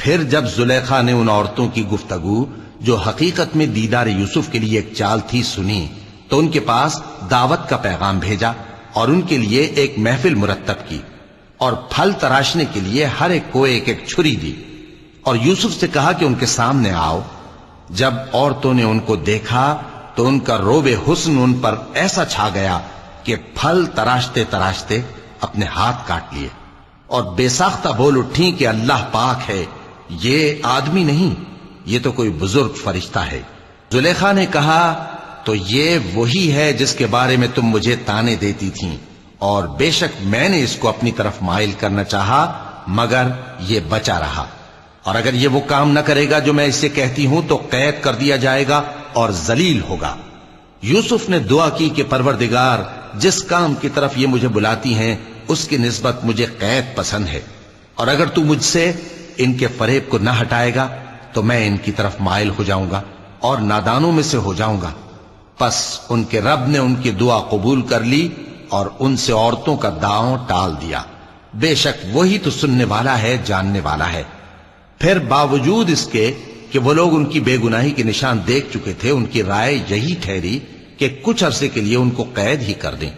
پھر جب زلیخا نے ان عورتوں کی گفتگو جو حقیقت میں دیدار یوسف کے لیے ایک چال تھی سنی تو ان کے پاس دعوت کا پیغام بھیجا اور ان کے لیے ایک محفل مرتب کی اور پھل تراشنے کے لیے ہر ایک کو ایک ایک چھری دی اور یوسف سے کہا کہ ان کے سامنے آؤ۔ جب عورتوں نے ان کو دیکھا تو ان کا روب حسن ان پر ایسا چھا گیا کہ پھل تراشتے تراشتے اپنے ہاتھ کاٹ لیے اور بے ساختہ بول اٹھی کہ اللہ پاک ہے، یہ آدمی نہیں، یہ تو کوئی بزرگ فرشتہ ہے۔ زلیخا نے کہا تو یہ وہی ہے جس کے بارے میں تم مجھے تانے دیتی تھیں، اور بے شک میں نے اس کو اپنی طرف مائل کرنا چاہا مگر یہ بچا رہا، اور اگر یہ وہ کام نہ کرے گا جو میں اسے کہتی ہوں تو قید کر دیا جائے گا اور ذلیل ہوگا۔ یوسف نے دعا کی کہ پروردگار، جس کام کی طرف یہ مجھے بلاتی ہیں اس کی نسبت مجھے قید پسند ہے، اور اگر تو مجھ سے ان کے فریب کو نہ ہٹائے گا تو میں ان کی طرف مائل ہو جاؤں گا اور نادانوں میں سے ہو جاؤں گا۔ پس ان کے رب نے ان کی دعا قبول کر لی اور ان سے عورتوں کا داؤں ٹال دیا، بے شک وہی تو سننے والا ہے، جاننے والا ہے۔ پھر باوجود اس کے کہ وہ لوگ ان کی بے گناہی کے نشان دیکھ چکے تھے، ان کی رائے یہی ٹھہری کہ کچھ عرصے کے لیے ان کو قید ہی کر دیں۔